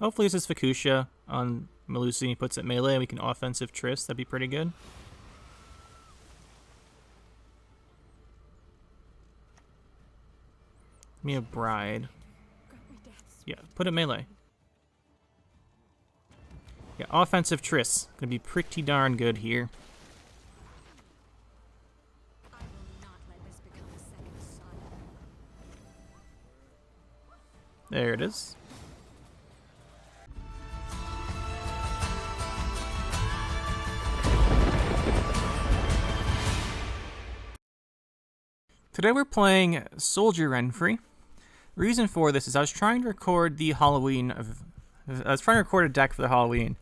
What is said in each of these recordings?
Hopefully this is Fukusha on Melusi and he puts it melee and we can offensive Triss. That'd be pretty good. Give me a bride. Yeah, put it melee. Yeah, offensive Triss. Gonna be pretty darn good here. There it is. Today we're playing Soldier Renfri. Reason for this is I was trying to record a deck for the Halloween,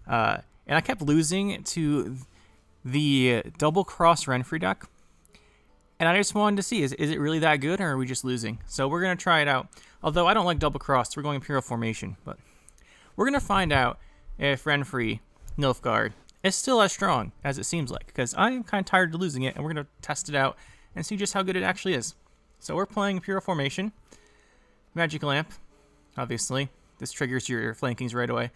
and I kept losing to the double cross Renfri deck, and I just wanted to see is it really that good or are we just losing? So we're gonna try it out. Although I don't like double cross, we're going Imperial formation, but we're gonna find out if Renfri Nilfgaard is still as strong as it seems like, because I am kind of tired of losing it, and we're gonna test it out and see just how good it actually is. So we're playing Imperial formation. Magic Lamp, obviously. This triggers your flankings right away.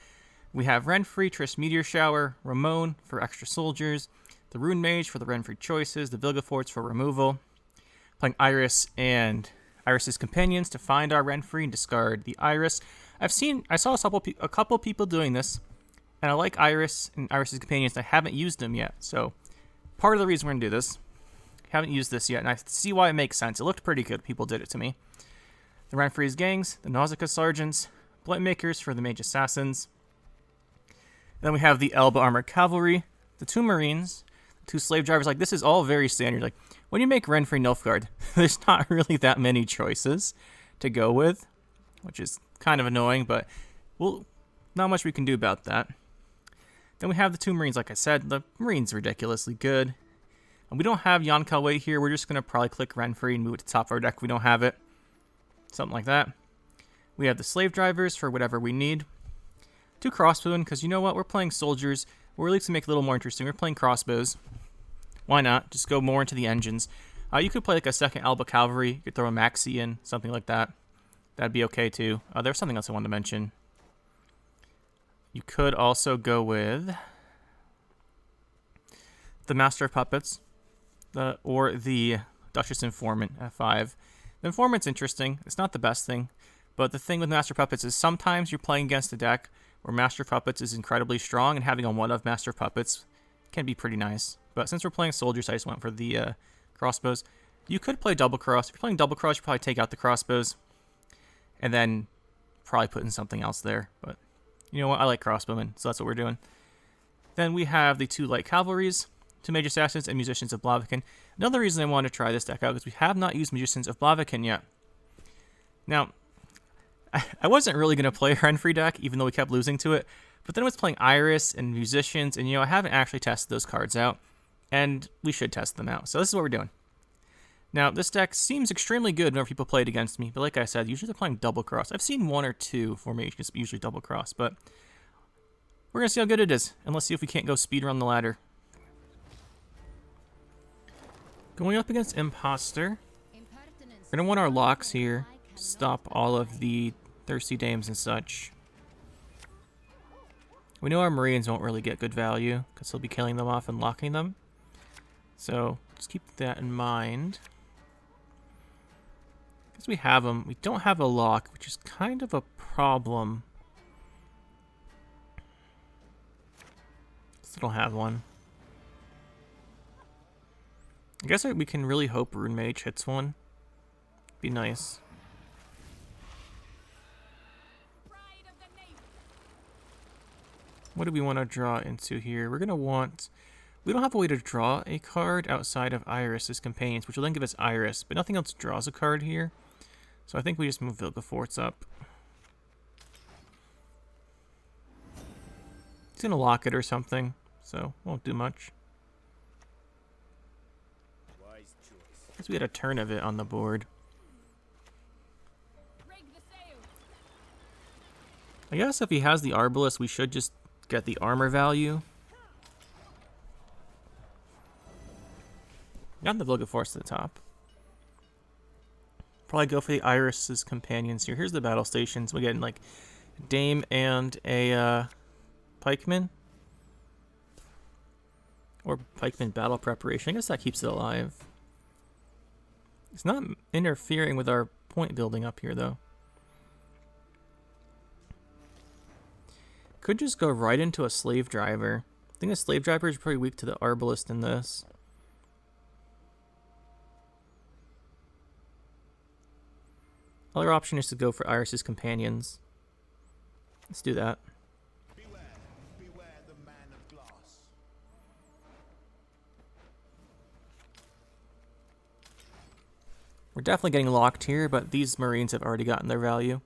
We have Renfri, Triss Meteor Shower, Ramon for extra soldiers, the Rune Mage for the Renfri choices, the Vilgefortz for removal. Playing Iris and Iris's companions to find our Renfri and discard the Iris. I saw a couple people doing this, and I like Iris and Iris's companions. I haven't used them yet, so part of the reason we're gonna do this. Haven't used this yet, and I see why it makes sense. It looked pretty good. People did it to me. The Renfri's gangs, the Nausicaa sergeants, Blightmakers for the mage assassins. Then we have the Elba armored cavalry, the 2 marines, the 2 slave drivers. Like, this is all very standard. Like, when you make Renfri Nilfgaard, there's not really that many choices to go with, which is kind of annoying, but not much we can do about that. Then we have the 2 marines. Like I said, the marines are ridiculously good. And we don't have Jan Kalway here. We're just going to probably click Renfri and move it to the top of our deck if we don't have it. Something like that. We have the slave drivers for whatever we need. 2 crossbowmen, because you know what? We're playing soldiers. We're at least to make it a little more interesting. We're playing crossbows. Why not? Just go more into the engines. You could play like a second Elba cavalry. You could throw a Maxi in, something like that. That'd be okay too. There's something else I wanted to mention. You could also go with the Master of Puppets, or the Duchess Informant at 5. The Informant's interesting. It's not the best thing, but the thing with Master of Puppets is sometimes you're playing against a deck where Master of Puppets is incredibly strong, and having a 1 of Master of Puppets can be pretty nice. But since we're playing soldiers, I just went for the crossbows. You could play double cross. If you're playing double cross, you probably take out the crossbows and then probably put in something else there. But you know what? I like crossbowmen, so that's what we're doing. Then we have the 2 light cavalries, 2 mage assassins, and musicians of Blaviken. Another reason I wanted to try this deck out is we have not used musicians of Blaviken yet. Now, I wasn't really going to play a Renfri deck, even though we kept losing to it. But then I was playing Iris and musicians, and I haven't actually tested those cards out. And we should test them out. So this is what we're doing. Now, this deck seems extremely good whenever people play it against me. But like I said, usually they're playing double cross. I've seen 1 or 2 formations, usually double cross. But we're going to see how good it is. And let's see if we can't go speed run the ladder. Going up against Imposter. We're going to want our locks here to stop all of the thirsty dames and such. We know our Marines won't really get good value because he'll be killing them off and locking them. So just keep that in mind. Because we have them. We don't have a lock, which is kind of a problem. Still don't have one. I guess we can really hope Rune Mage hits one. Be nice. What do we want to draw into here? We're going to want... We don't have a way to draw a card outside of Iris's companions, which will then give us Iris, but nothing else draws a card here. So I think we just move Vilgefortz up. He's going to lock it or something, so won't do much. I guess we had a turn of it on the board. I guess if he has the Arbalest, we should just get the armor value. Got the Vilgefortz to the top. Probably go for the Iris's companions here. Here's the battle stations. We're getting like Dame and a pikeman. Or pikeman battle preparation. I guess that keeps it alive. It's not interfering with our point building up here, though. Could just go right into a slave driver. I think a slave driver is pretty weak to the arbalist in this. Other option is to go for Iris's companions. Let's do that. Beware, beware the man of glass. We're definitely getting locked here, but these Marines have already gotten their value.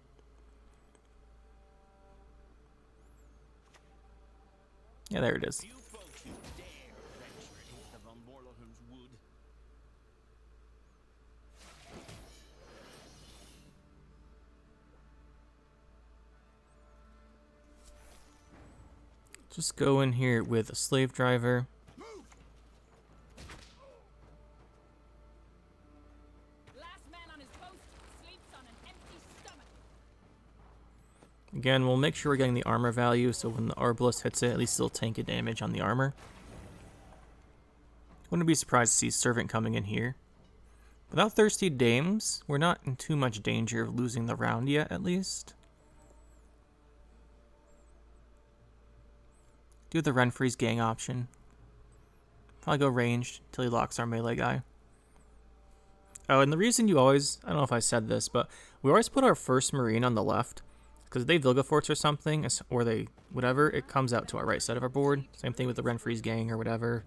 Yeah, there it is. Just go in here with a slave driver. Last man on his post sleeps on an empty stomach. Again, we'll make sure we're getting the armor value, so when the arbalist hits it, at least it'll tank a damage on the armor. Wouldn't be surprised to see Servant coming in here. Without Thirsty Dames, we're not in too much danger of losing the round yet, at least. Do the Renfri's gang option. Probably go ranged until he locks our melee guy. Oh, and the reason you always, I don't know if I said this, but we always put our first Marine on the left. Because if they Vilgeforts or something, or they, whatever, it comes out to our right side of our board. Same thing with the Renfri's gang or whatever,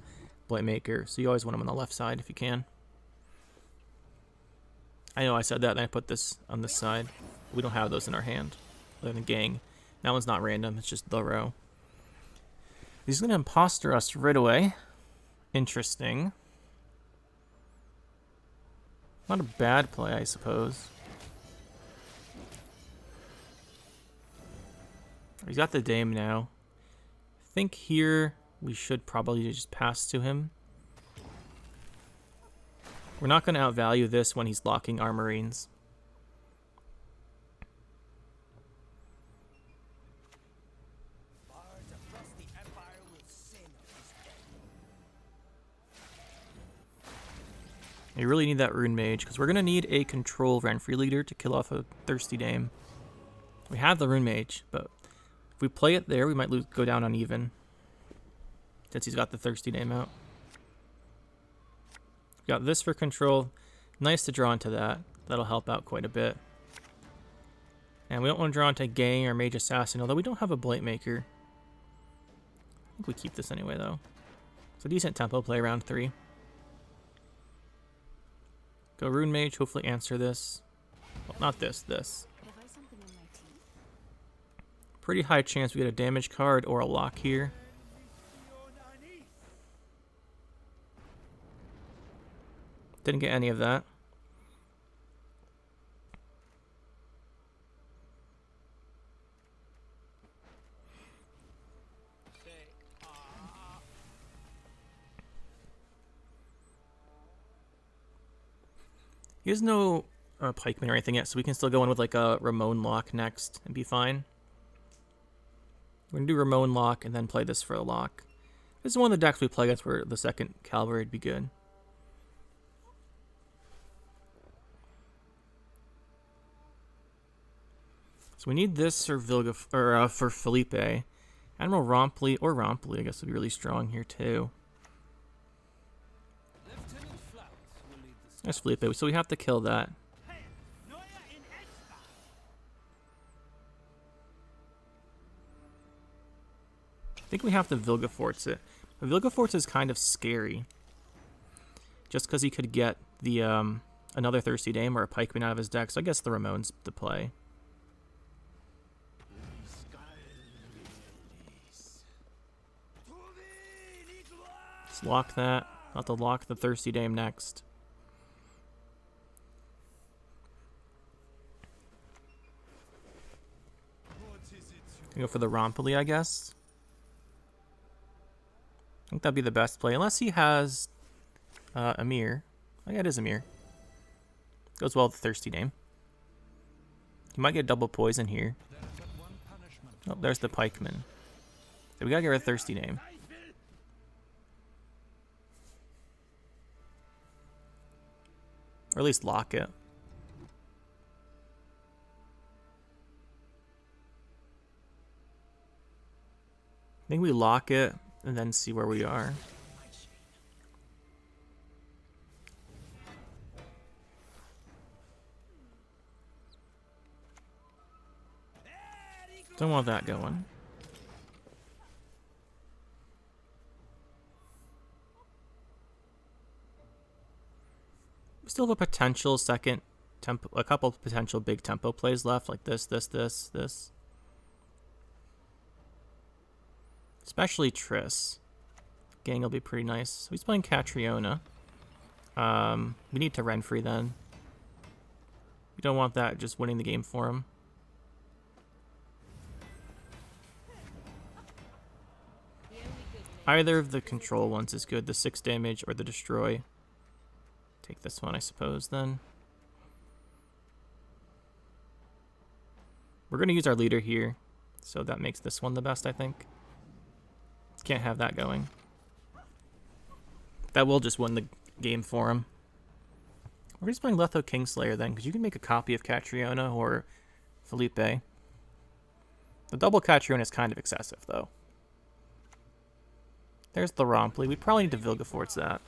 Blightmaker. So you always want them on the left side if you can. I know I said that and I put this on this side. We don't have those in our hand. Other than gang. That one's not random, it's just the row. He's going to imposter us right away. Interesting. Not a bad play, I suppose. He's got the Dame now. I think here we should probably just pass to him. We're not going to outvalue this when he's locking our Marines. You really need that Rune Mage, because we're going to need a control Renfri leader to kill off a Thirsty Dame. We have the Rune Mage, but if we play it there, we might go down uneven. Since he's got the Thirsty Dame out. Got this for control. Nice to draw into that. That'll help out quite a bit. And we don't want to draw into Gang or Mage Assassin, although we don't have a Blightmaker. I think we keep this anyway, though. It's a decent tempo play round 3. Go Rune Mage, hopefully answer this. Well, not this, this. Pretty high chance we get a damage card or a lock here. Didn't get any of that. He has no pikeman or anything yet, so we can still go in with like a Ramon lock next and be fine. We're going to do Ramon lock and then play this for a lock. This is one of the decks we play against where the second cavalry would be good. So we need this for for Felipe. Admiral Rompley or Rompley, I guess, would be really strong here too. That's Felipe, so we have to kill that. I think we have to Vilgeforts it. But Vilgeforts is kind of scary. Just because he could get the another Thirsty Dame or a pikeman out of his deck, so I guess the Ramon's the play. Let's lock that. I'll have to lock the Thirsty Dame next. Go for the Rompley, I guess. I think that'd be the best play, unless he has Amir. Oh yeah, it is Amir. Goes well with the Thirsty Dame. He might get double poison here. Oh, there's the pikeman. So we gotta get rid of Thirsty Name. Or at least lock it. I think we lock it and then see where we are. Don't want that going. We still have a potential second tempo, a couple potential big tempo plays left, like this. Especially Triss. Gang will be pretty nice. So he's playing Catriona. We need to Renfri then. We don't want that just winning the game for him. Either of the control ones is good, the 6 damage or the destroy. Take this one, I suppose, then. We're going to use our leader here, so that makes this one the best, I think. Can't have that going. That will just win the game for him. We're just playing Letho Kingslayer then, because you can make a copy of Catriona or Felipe. The double Catriona is kind of excessive, though. There's the Rompli. We probably need to Vilgefortz that.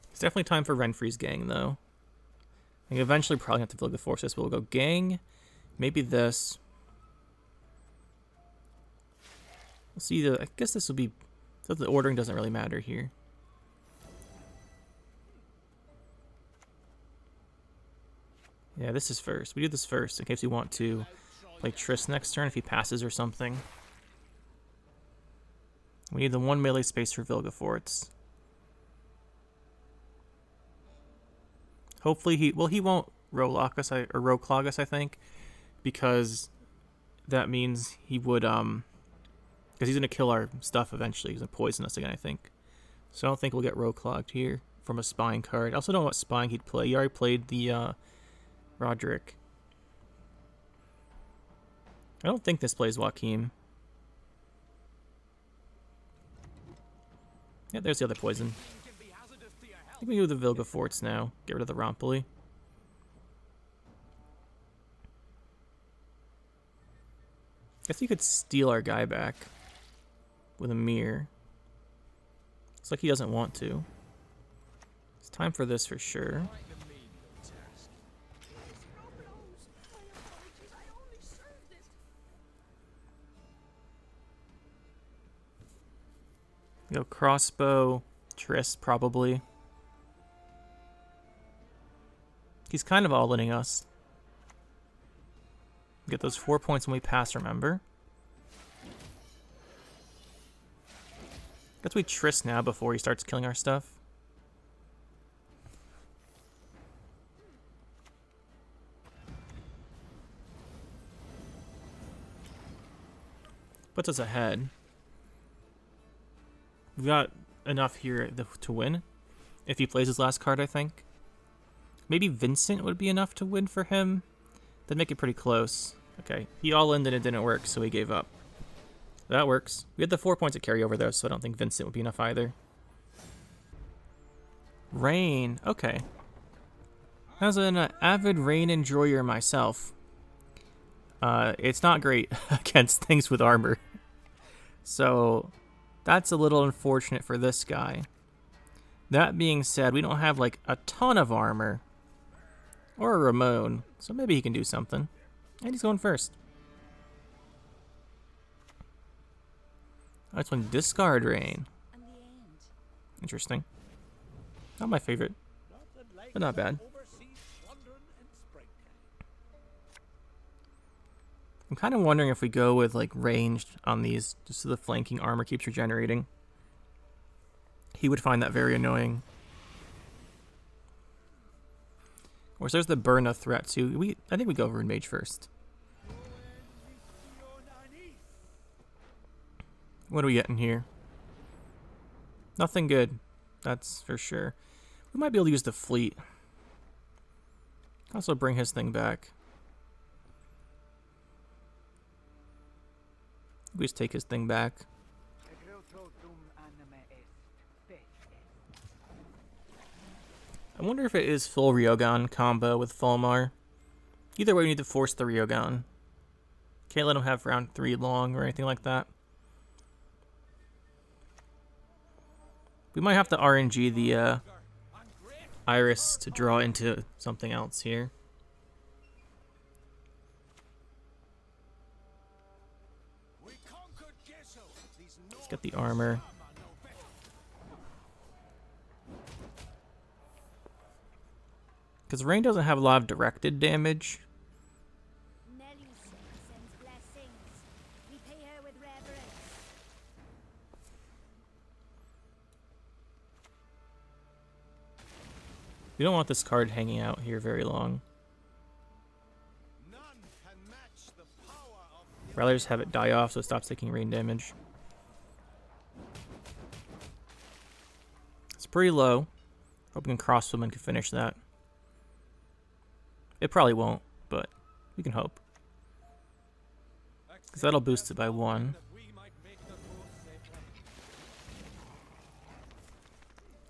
It's definitely time for Renfri's gang, though. I think eventually probably have to Vilgefortz this. We'll go gang. Maybe this. We'll see. I guess this will be... So the ordering doesn't really matter here. Yeah, this is first. We do this first in case we want to play Triss next turn if he passes or something. We need the 1 melee space for Vilgefortz. Hopefully he won't row-lock us, or row-clog us, I think, because that means he would, because he's going to kill our stuff eventually. He's going to poison us again, I think. So I don't think we'll get row-clogged here from a spying card. I also don't know what spying he'd play. He already played the, Roderick. I don't think this plays Joachim. Yeah, there's the other poison. I think we do the Vilgefortz now. Get rid of the Rompli. Guess you could steal our guy back with a mirror. Looks like he doesn't want to. It's time for this for sure. Go crossbow, Triss probably. He's kind of all-inning us. Get those 4 points when we pass, remember? Guess we Triss now before he starts killing our stuff. Puts us ahead. We've got enough here to win. If he plays his last card, I think. Maybe Vincent would be enough to win for him. That'd make it pretty close. Okay, he all-in and it didn't work, so he gave up. That works. We had the 4 points of carryover, though, so I don't think Vincent would be enough either. Rain. Okay. As an avid rain enjoyer myself, it's not great against things with armor. So... that's a little unfortunate for this guy. That being said, we don't have like a ton of armor. Or a Ramon. So maybe he can do something. And he's going first. I just want to discard Rain. Interesting. Not my favorite. But not bad. I'm kind of wondering if we go with like ranged on these, just so the flanking armor keeps regenerating. He would find that very annoying. Of course, there's the Burna threat too. I think we go Rune Mage first. What are we getting here? Nothing good, that's for sure. We might be able to use the fleet. Also bring his thing back. We just take his thing back. I wonder if it is full Rioghan combo with Fulmar. Either way, we need to force the Rioghan. Can't let him have round 3 long or anything like that. We might have to RNG the Iris to draw into something else here. Let's get the armor. Because rain doesn't have a lot of directed damage. We don't want this card hanging out here very long. Rather just have it die off so it stops taking rain damage. It's pretty low. Hoping Crossbowman can finish that. It probably won't, but we can hope. Because that'll boost it by 1.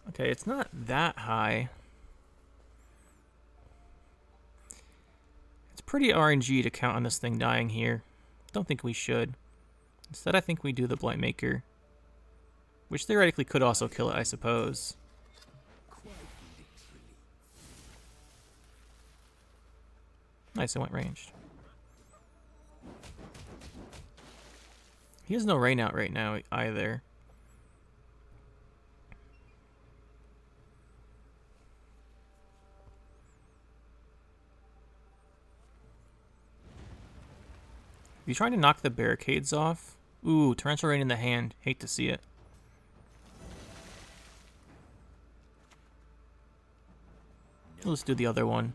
Okay, it's not that high. It's pretty RNG to count on this thing dying here. Don't think we should. Instead, I think we do the Blightmaker. Which theoretically could also kill it, I suppose. Nice, it went ranged. He has no rain out right now either. You trying to knock the barricades off? Ooh, torrential rain in the hand. Hate to see it. Let's do the other one.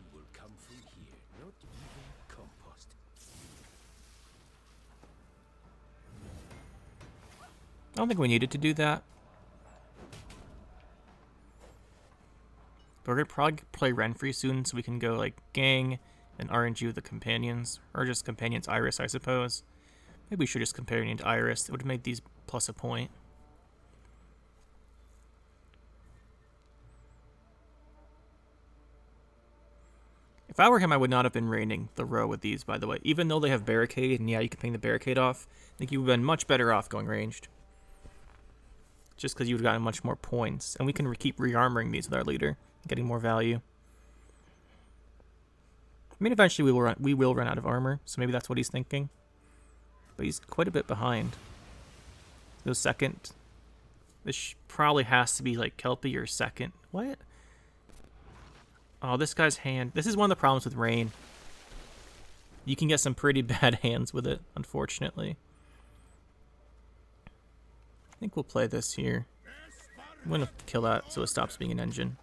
I don't think we needed to do that. But we're going to probably play Renfri soon so we can go like gang and RNG with the companions. Or just companions Iris, I suppose. Maybe we should just companion to Iris. It would make these plus a point. If I were him, I would not have been raining the row with these, by the way. Even though they have barricade, and yeah, you can ping the barricade off, I think you would have been much better off going ranged. Just because you would have gotten much more points. And we can keep rearmoring these with our leader, getting more value. I mean, eventually we will run out of armor, so maybe that's what he's thinking. But he's quite a bit behind. No second. This probably has to be like Kelpie or second. What? Oh, this guy's hand. This is one of the problems with rain. You can get some pretty bad hands with it, unfortunately. I think we'll play this here. I'm going to kill that so it stops being an engine.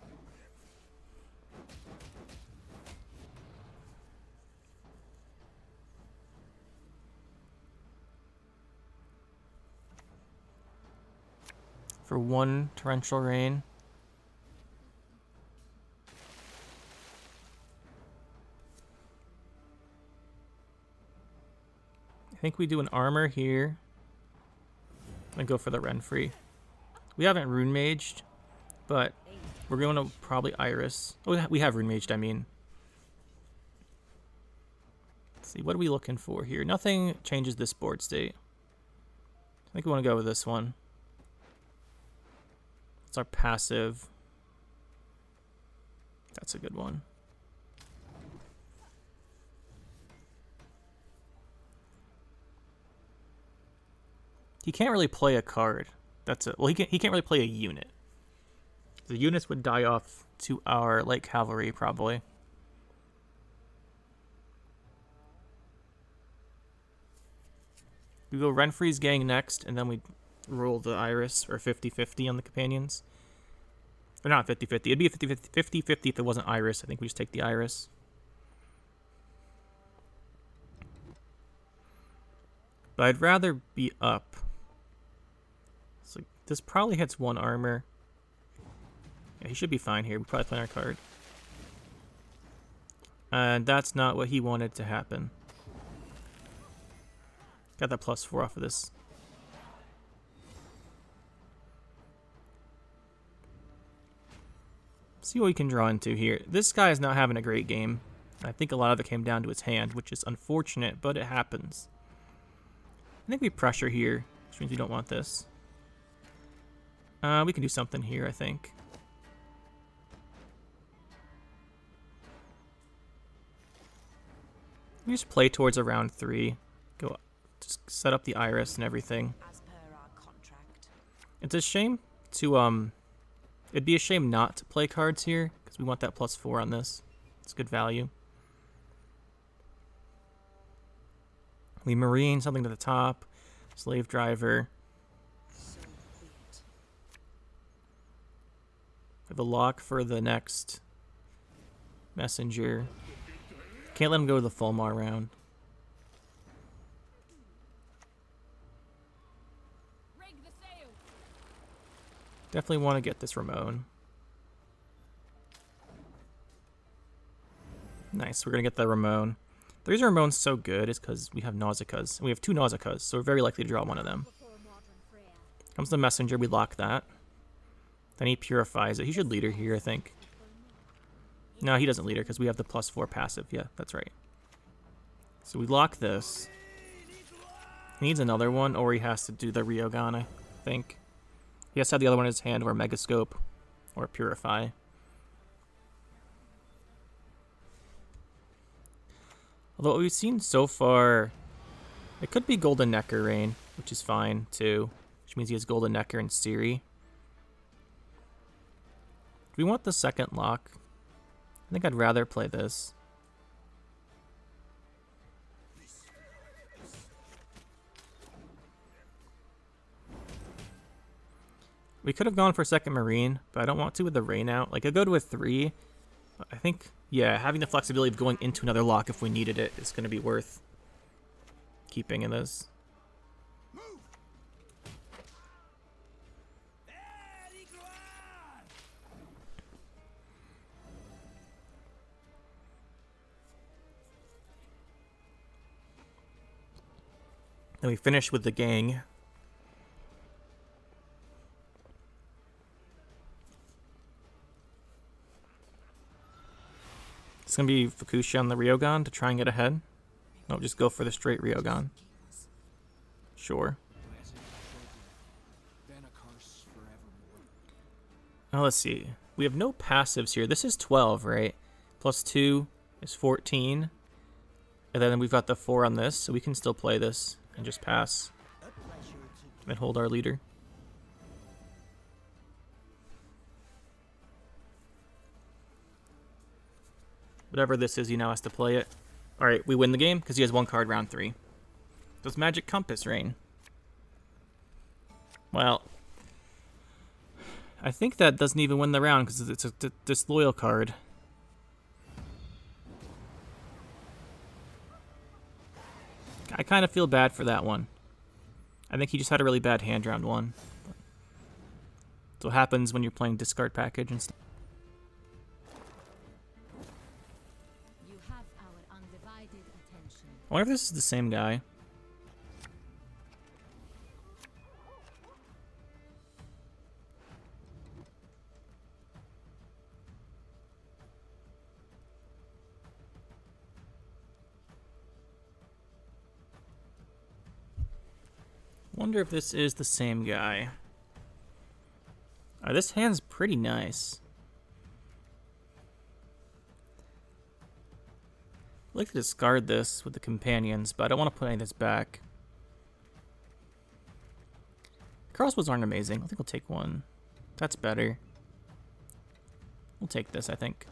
For 1 torrential rain. I think we do an armor here. And go for the Renfri. We haven't rune maged, but we're going to probably Iris. Oh, we have rune maged, I mean. Let's see, what are we looking for here? Nothing changes this board state. I think we want to go with this one. It's our passive. That's a good one. He can't really play a card. That's it. Well, he can't really play a unit. The units would die off to our light cavalry, probably. We go Renfri's gang next, and then we roll the Iris, or 50-50 on the companions. Or not 50-50. It'd be a 50-50 if it wasn't Iris. I think we just take the Iris. But I'd rather be up. So this probably hits 1 armor. Yeah, he should be fine here. We probably play our card. And that's not what he wanted to happen. Got that +4 off of this. See what we can draw into here. This guy is not having a great game. I think a lot of it came down to his hand, which is unfortunate, but it happens. I think we pressure here, which means we don't want this. We can do something here, I think. We just play towards a round 3. Go, just set up the Iris and everything. As per our contract. It's a shame to it'd be a shame not to play cards here because we want that +4 on this. It's good value. We marine something to the top. Slave driver. So be it. We have a lock for the next messenger. Can't let him go to the Fulmar round. Rig the sail. Definitely want to get this Ramon. Nice, we're going to get the Ramon. The reason Ramon's so good is because we have Nausicaa's. And we have 2 Nausicaa's, so we're very likely to draw one of them. Comes the messenger, we lock that. Then he purifies it. He should leader here, I think. No, he doesn't leader because we have the +4 passive. Yeah, that's right. So we lock this. He needs another one, or he has to do the Rioghan, I think. He has to have the other one in his hand, or Megascope, or Purify. Although what we've seen so far, it could be Golden Necker Rain, which is fine too. Which means he has Golden Necker and Siri. Do we want the second lock? I think I'd rather play this. We could have gone for second Marine, but I don't want to with the rain out. Like, I'd go to a 3. But I think, yeah, having the flexibility of going into another lock if we needed it is going to be worth keeping in this. Then we finish with the gang. It's going to be Fukushi on the Rioghan to try and get ahead. No, just go for the straight Rioghan. Sure. Now let's see. We have no passives here. This is 12, right? +2 is 14. And then we've got the 4 on this, so we can still play this and just pass. And hold our leader. Whatever this is, he now has to play it. Alright, we win the game because he has 1 card round 3. Does Magic Compass rain? Well, I think that doesn't even win the round because it's a disloyal card. I kind of feel bad for that one. I think he just had a really bad hand round 1. That's what happens when you're playing discard package and stuff. You have our undivided attention. I wonder if this is the same guy. Wonder if this is the same guy. This hand's pretty nice. I'd like to discard this with the companions, but I don't want to put any of this back. Crossbows aren't amazing. I think we'll take one. That's better. We'll take this, I think.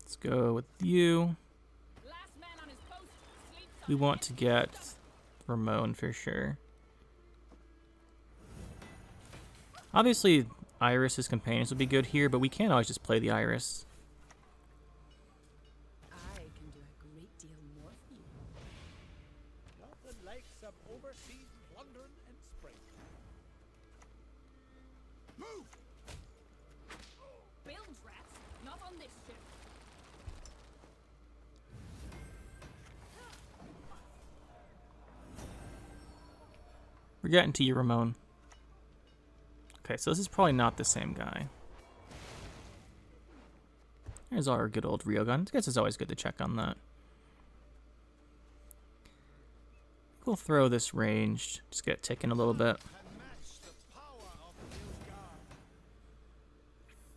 Let's go with you. Last man on his post sleeps on We want to get Ramon for sure. Obviously, Iris's companions would be good here, but we can't always just play the Iris. I can do a great deal more for you. Nothing like some overseas seas plundering and spraying. Move! Bilge rats, not on this ship. We're getting to you, Ramon. Okay, so this is probably not the same guy. There's our good old Rioghan. I guess it's always good to check on that. We'll throw this ranged. Just get ticking a little bit. Can match the power of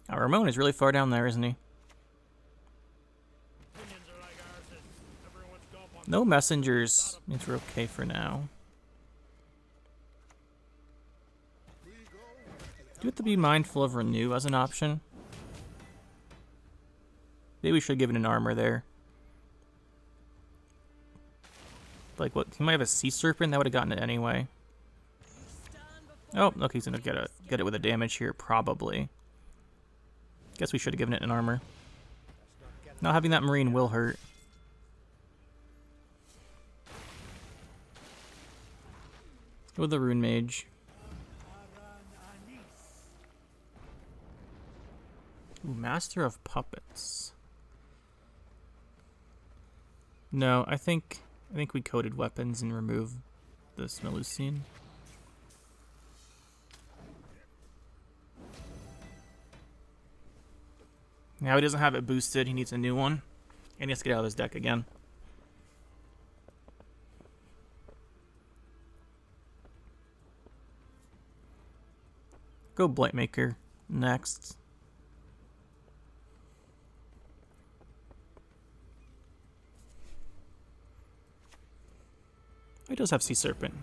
Nilfgaard. Our Ramon is really far down there, isn't he? Opinions are like arses. Everyone's got one. No messengers. Means we're okay for now. Do we have to be mindful of renew as an option? Maybe we should have given an armor there. Like what? He might have a sea serpent that would have gotten it anyway. Oh, look, he's gonna get it with a damage here, probably. Guess we should have given it an armor. Not having that marine will hurt. Go with the rune mage. Ooh, Master of Puppets. No, I think we coded weapons and remove this Melusine. Now he doesn't have it boosted, he needs a new one. And he has to get out of his deck again. Go Blightmaker next. He does have Sea Serpent.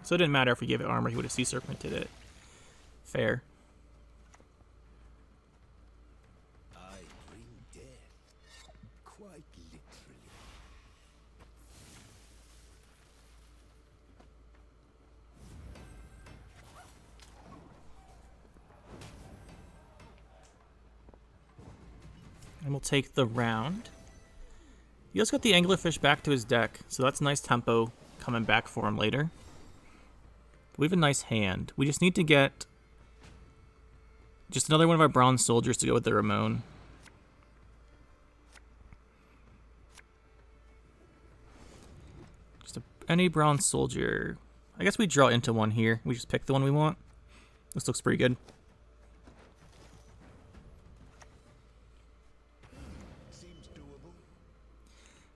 So it didn't matter if we gave it armor, he would have Sea Serpented it. Fair. I bring death, quite literally. And we'll take the round. He also got the anglerfish back to his deck, so that's nice tempo coming back for him later. We have a nice hand. We just need to get just another one of our bronze soldiers to go with the Ramon. Just any bronze soldier. I guess we draw into one here. We just pick the one we want. This looks pretty good. Seems doable.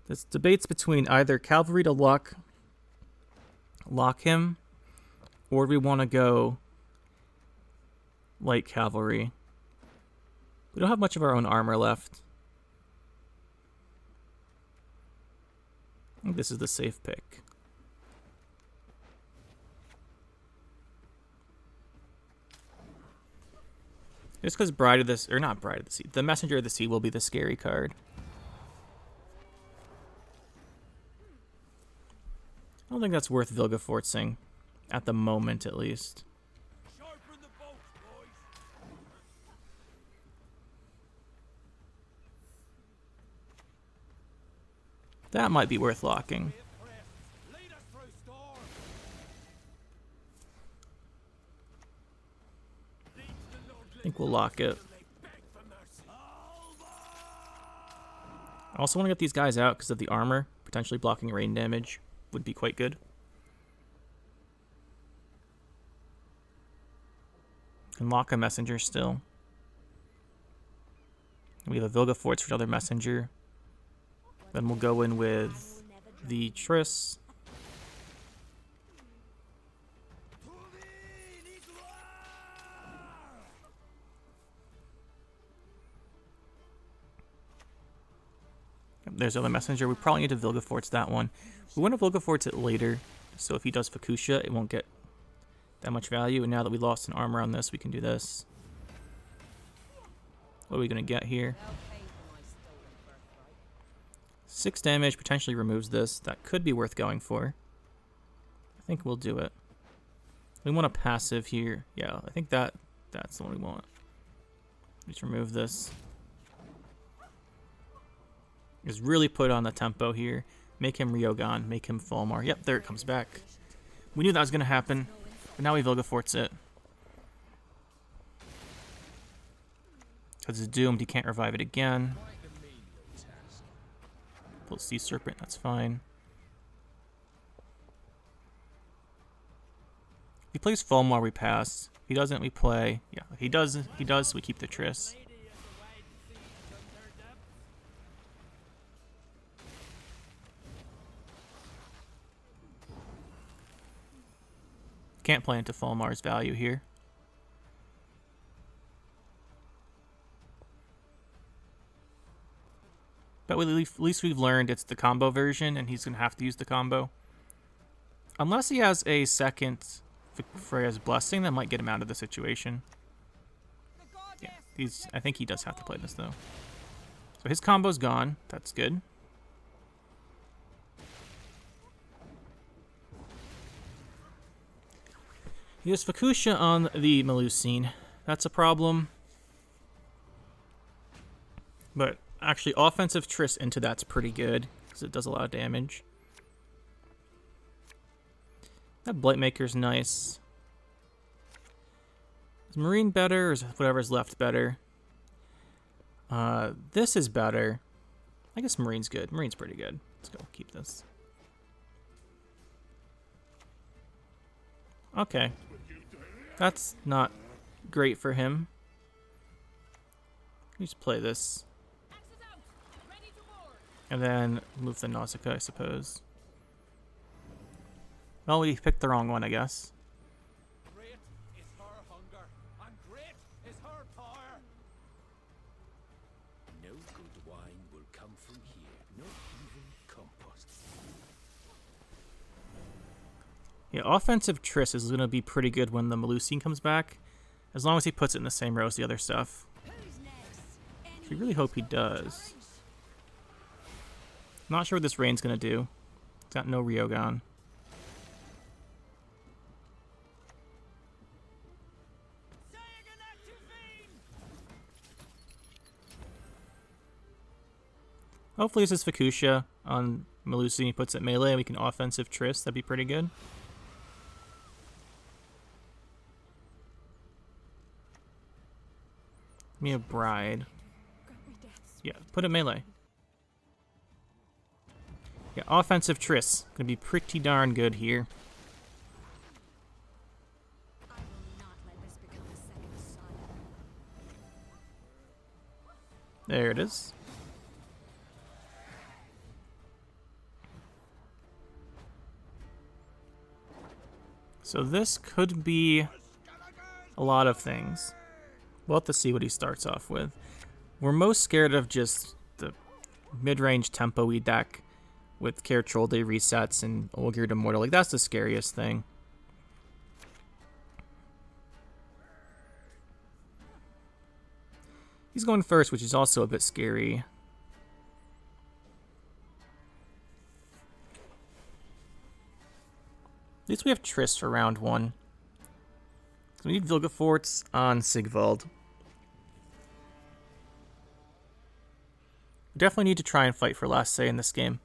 This debates between either cavalry to lock him, or we want to go light cavalry. We don't have much of our own armor left. I think this is the safe pick. Just because Bride of the, or not Bride of the Sea, the Messenger of the Sea will be the scary card. I don't think that's worth Vilgefortzing, at the moment at least. Sharpen the bolts, boys. That might be worth locking. Lead us through storm. I think we'll lock it. I also want to get these guys out because of the armor. Potentially blocking rain damage would be quite good. Can lock a messenger still. We have a Vilgefortz for another messenger. Then we'll go in with the Triss. There's another messenger. We probably need to Vilgefortz that one. We want to Vilgefortz it later, so if he does Fukusha, it won't get that much value. And now that we lost an armor on this, we can do this. What are we going to get here? 6 damage, potentially removes this. That could be worth going for. I think we'll do it. We want a passive here. Yeah, I think that's the one we want. Just remove this. Just really put on the tempo here. Make him Rioghan, make him Fulmar. Yep, there it comes back. We knew that was going to happen, but now we Vilgefortz it. Because it's doomed, he can't revive it again. Pull Sea Serpent, that's fine. If he plays Fulmar, we pass. If he doesn't, we play. Yeah, if he does, so we keep the Triss. Can't play into Fulmar's value here. But at least we've learned it's the combo version, and he's going to have to use the combo. Unless he has a second Freya's Blessing, that might get him out of the situation. Yeah, I think he does have to play this, though. So his combo's gone. That's good. He has Fukusha on the Melusine. That's a problem. But actually, offensive Triss into that's pretty good, because it does a lot of damage. That Blightmaker's nice. Is Marine better, or is whatever's left better? This is better. I guess Marine's good. Marine's pretty good. Let's go keep this. Okay. That's not great for him. Just play this. And then move the Nausicaa, I suppose. Well, we picked the wrong one, I guess. Great is her hunger, and great is her power. No good wine will come from here, not even compost. Yeah, offensive Triss is going to be pretty good when the Melusine comes back, as long as he puts it in the same row as the other stuff. So we really hope he does. Not sure what this rain's going to do. It's got no Rioghan. Hopefully this is Fukusha on Melusine. He puts it melee and we can offensive Triss. That'd be pretty good. Give me a Bride. Yeah, put it melee. Yeah, offensive Triss. Gonna be pretty darn good here. I will not let this become a second son. There it is. So this could be a lot of things. We'll have to see what he starts off with. We're most scared of just the mid-range tempo-y deck with Care Troll Day resets and Olgierd Immortal. Like, that's the scariest thing. He's going first, which is also a bit scary. At least we have Triss for round one. So we need Vilgefortz on Sigvald. We definitely need to try and fight for last say in this game.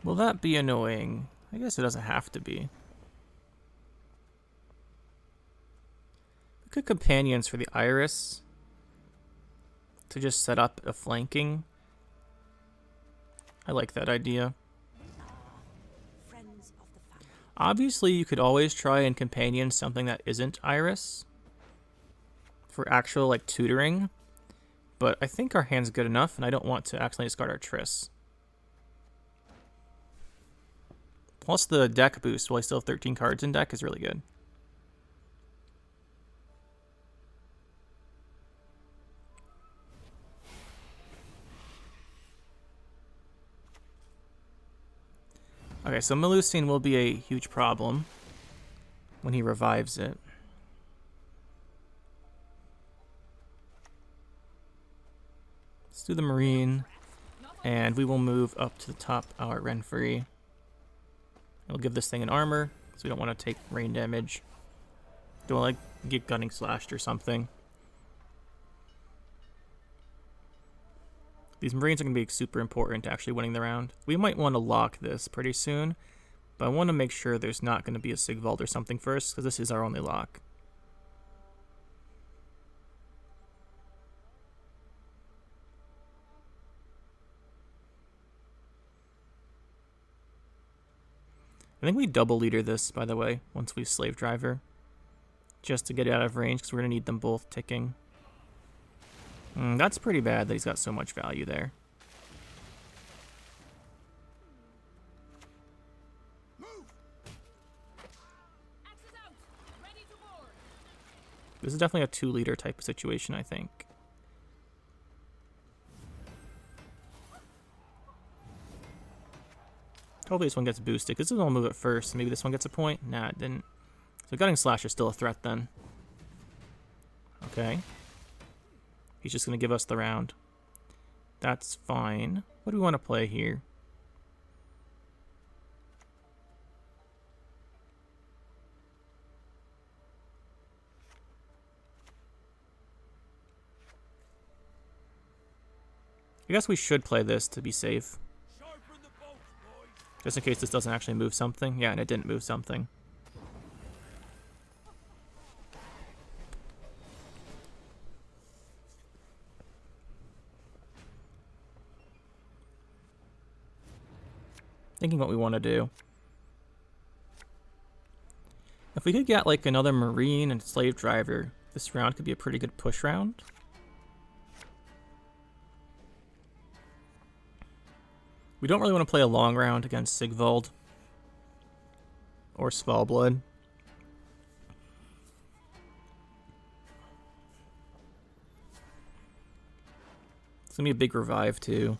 Will that be annoying? I guess it doesn't have to be. We could companions for the Iris to just set up a flanking. I like that idea. Obviously, you could always try and companion something that isn't Iris for actual like tutoring, but I think our hand's good enough, and I don't want to accidentally discard our Triss. Plus the deck boost, while I still have 13 cards in deck, is really good. Okay, so Melusine will be a huge problem when he revives it. Let's do the Marine, and we will move up to the top our Renfri. We'll give this thing an armor, so we don't want to take rain damage. Do I like get gunning slashed or something? These Marines are going to be super important to actually winning the round. We might want to lock this pretty soon, but I want to make sure there's not going to be a Svalblod or something first, because this is our only lock. I think we double leader this, by the way, once we slave driver, just to get it out of range, because we're going to need them both ticking. That's pretty bad that he's got so much value there. Axes out. Ready to board. This is definitely a 2-leader type of situation, I think. Hopefully this one gets boosted, because this one will move it first. Maybe this one gets a point? Nah, it didn't. So gunning slash is still a threat then. Okay. He's just going to give us the round. That's fine. What do we want to play here? I guess we should play this to be safe. Just in case this doesn't actually move something. Yeah, and it didn't move something. Thinking what we want to do. If we could get like another Marine and Slave Driver, this round could be a pretty good push round. We don't really want to play a long round against Svalblod or Svalblod. It's going to be a big revive too.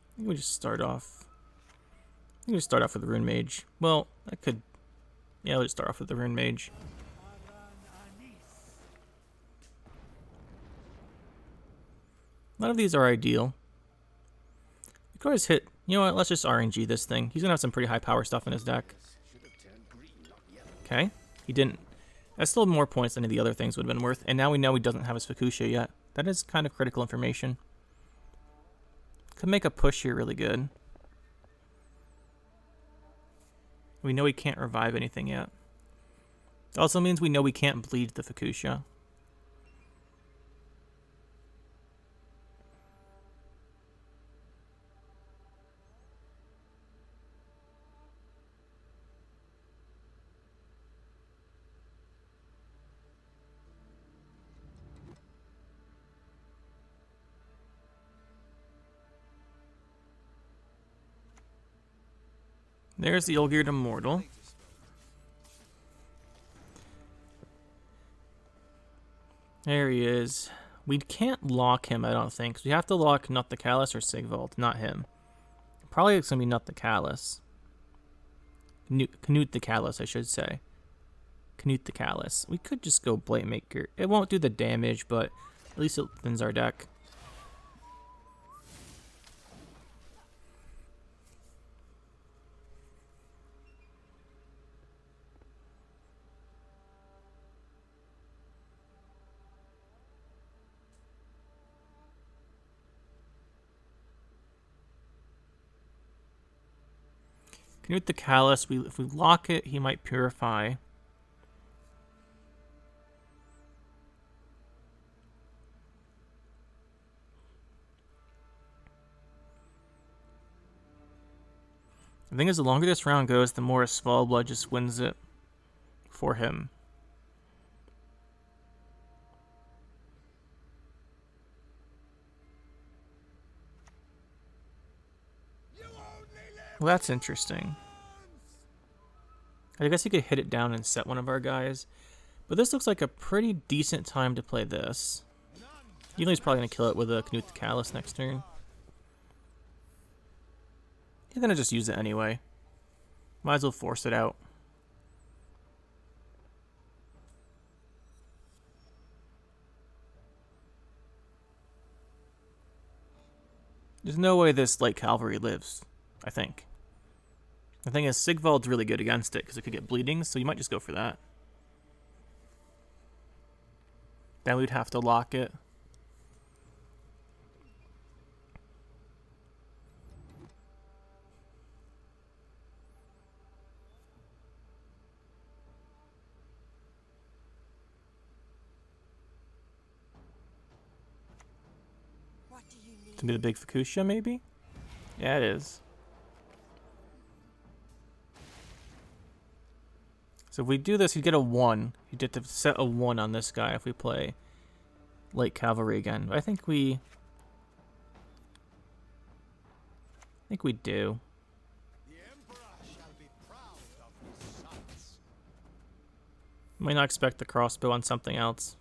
I think we just start off. I think we just start off with the Rune Mage. Well, I could. Yeah, we'll just start off with the Rune Mage. None of these are ideal. We could always hit. You know what? Let's just RNG this thing. He's gonna have some pretty high power stuff in his deck. Okay, he didn't. That's still more points than any of the other things would have been worth. And now we know he doesn't have his Fukusha yet. That is kind of critical information. Could make a push here really good. We know he can't revive anything yet. It also means we know we can't bleed the Fukusha. There's the Nilfgaard Immortal. There he is. We can't lock him, I don't think. 'Cause we have to lock Nut the Callous or Svalblod, not him. Probably it's going to be Nut the Callous. Canute the Callous, I should say. Canute the Callous. We could just go Blade Maker. It won't do the damage, but at least it thins our deck. Canute the Callous, if we lock it, he might purify. The thing is, the longer this round goes, the more Svalblod just wins it for him. Well, that's interesting. I guess he could hit it down and set one of our guys. But this looks like a pretty decent time to play this. Even though he's probably going to kill it with a Canute the Callous next turn. He's going to just use it anyway. Might as well force it out. There's no way this light cavalry lives, I think. The thing is, Sigvald's really good against it because it could get bleeding, so you might just go for that. Then we'd have to lock it. What do you need? To be the big Fuchsia, maybe? Yeah, it is. So if we do this, you'd get a 1. You'd get to set a 1 on this guy if we play light cavalry again. But I think we do. The Emperor shall be proud of his sons. Might not expect the crossbow on something else.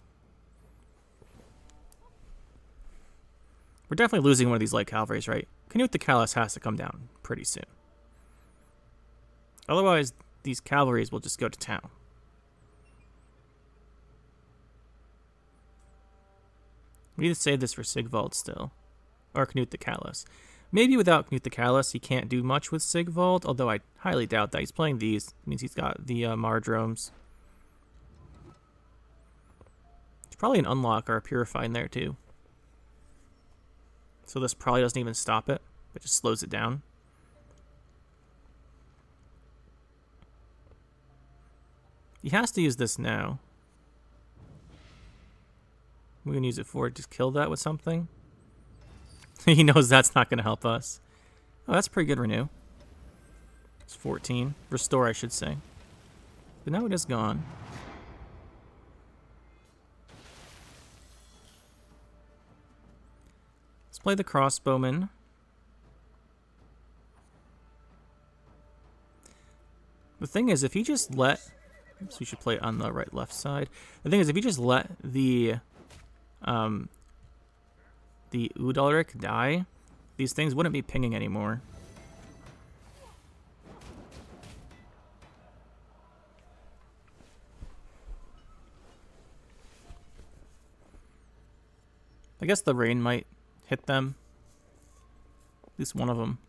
We're definitely losing one of these light cavalries, right? Canute the Callous has to come down pretty soon. Otherwise, these cavalries will just go to town. We need to save this for Sigvald still. Or Canute the Callous. Maybe without Canute the Callous, he can't do much with Sigvald, although I highly doubt that. He's playing these. It means he's got the Mardromes. There's probably an unlock or a Purify in there too. So this probably doesn't even stop it. It just slows it down. He has to use this now. We can use it for just kill that with something. He knows that's not going to help us. Oh, that's pretty good renew. It's 14. Restore, I should say. But now it is gone. Let's play the crossbowman. The thing is, if you just let... Oops, we should play it on the right-left side. The thing is, if you just let the Udalric die, these things wouldn't be pinging anymore. I guess the rain might hit them. At least one of them.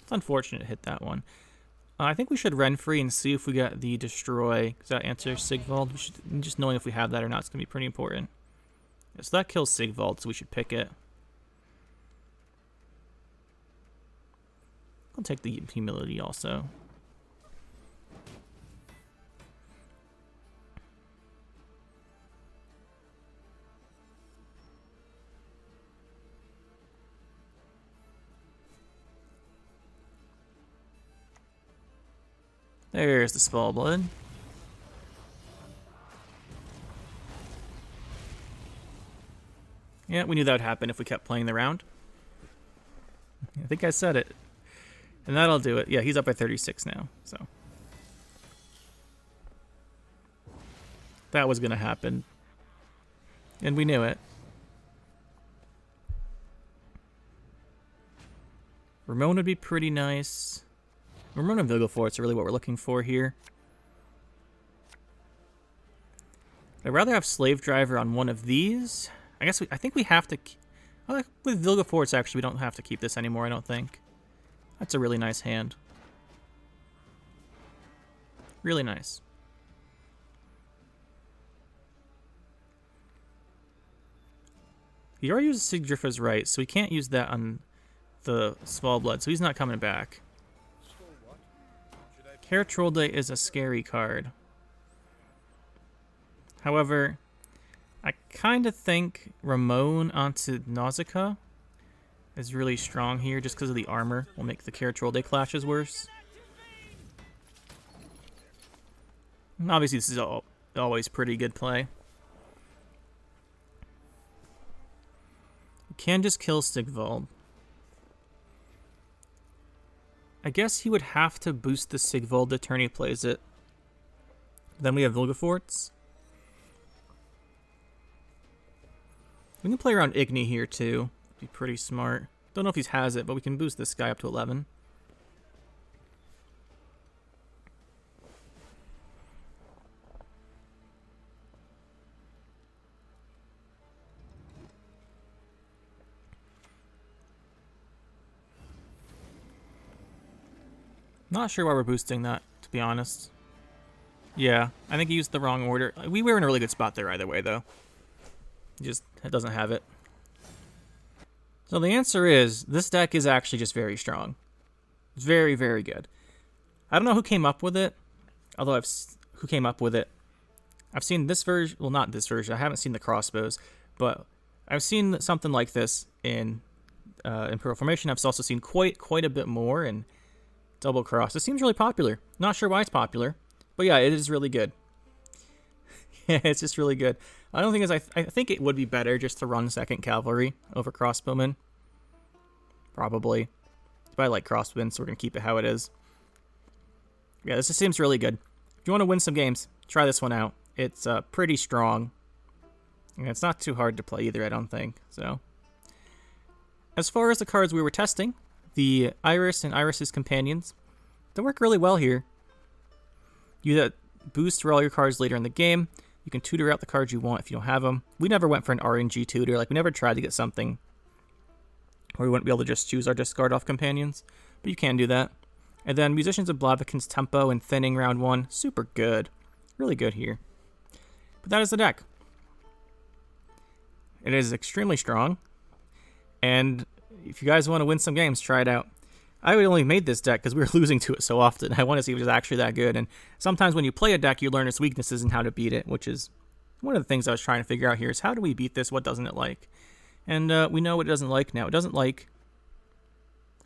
It's unfortunate it hit that one. I think we should Renfri and see if we get the destroy, because that answers Sigvald. We should, just knowing if we have that or not is going to be pretty important. Yeah, so that kills Sigvald, so we should pick it. I'll take the humility also. There's the Svalblod. Yeah, we knew that would happen if we kept playing the round. I think I said it. And that'll do it. Yeah, he's up by 36 now, so. That was going to happen. And we knew it. Ramon would be pretty nice. Ramon and Vilgefortz are really what we're looking for here. I'd rather have Slave Driver on one of these. I think we have to... with Vilgefortz, actually, we don't have to keep this anymore, I don't think. That's a really nice hand. Really nice. He already used Sigdrifa's right, so we can't use that on the Svalblod, so he's not coming back. Care Trollday is a scary card. However, I kind of think Ramon onto Nausicaa is really strong here just because of the armor. Will make the Care Trollday clashes worse. And obviously, this is always pretty good play. We can just kill Sigvald. I guess he would have to boost the Sigvald to turn he plays it. Then we have Vilgefortz. We can play around Igni here too. Be pretty smart. Don't know if he has it, but we can boost this guy up to 11. Not sure why we're boosting that, to be honest. Yeah, I think he used the wrong order. We were in a really good spot there either way, though. It doesn't have it. So the answer is, this deck is actually just very strong. It's very, very good. I don't know who came up with it, although who came up with it. I've seen this version, well, not this version, I haven't seen the crossbows, but I've seen something like this in Imperial Formation. I've also seen quite a bit more in Double Cross. It seems really popular. Not sure why it's popular, but yeah, it is really good. Yeah, it's just really good. I don't think I think it would be better just to run second cavalry over crossbowmen. Probably. But I like crossbowmen, so we're gonna keep it how it is. Yeah, this just seems really good. If you want to win some games, try this one out. It's pretty strong. And it's not too hard to play either, I don't think. So, as far as the cards we were testing, the Iris and Iris's companions, they work really well here. You get boost for all your cards later in the game. You can tutor out the cards you want if you don't have them. We never went for an RNG tutor. Like, we never tried to get something where we wouldn't be able to just choose our discard off companions. But you can do that. And then Musicians of Blaviken's Tempo and Thinning round 1. Super good. Really good here. But that is the deck. It is extremely strong. And if you guys want to win some games, try it out. I only made this deck because we were losing to it so often. I want to see if it was actually that good. And sometimes when you play a deck, you learn its weaknesses and how to beat it, which is one of the things I was trying to figure out here is how do we beat this? What doesn't it like? And we know what it doesn't like now. It doesn't like...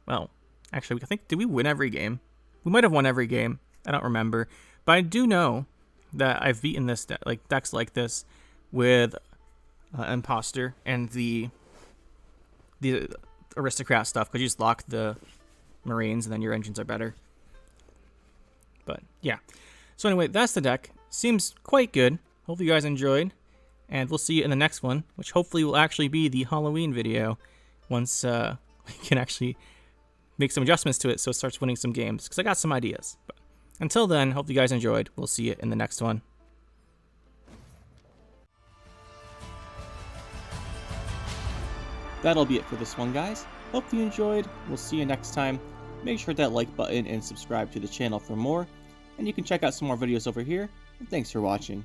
Well, actually, I think... Did we win every game? We might have won every game. I don't remember. But I do know that I've beaten this decks like this with Imposter and the Aristocrat stuff, because you just lock the Marines and then your engines are better. But yeah. So anyway, that's the deck. Seems quite good. Hope you guys enjoyed. And we'll see you in the next one, which hopefully will actually be the Halloween video once we can actually make some adjustments to it so it starts winning some games, because I got some ideas. But until then, hope you guys enjoyed. We'll see you in the next one. That'll be it for this one, guys. Hope you enjoyed. We'll see you next time. Make sure to hit that like button and subscribe to the channel for more. And you can check out some more videos over here. And thanks for watching.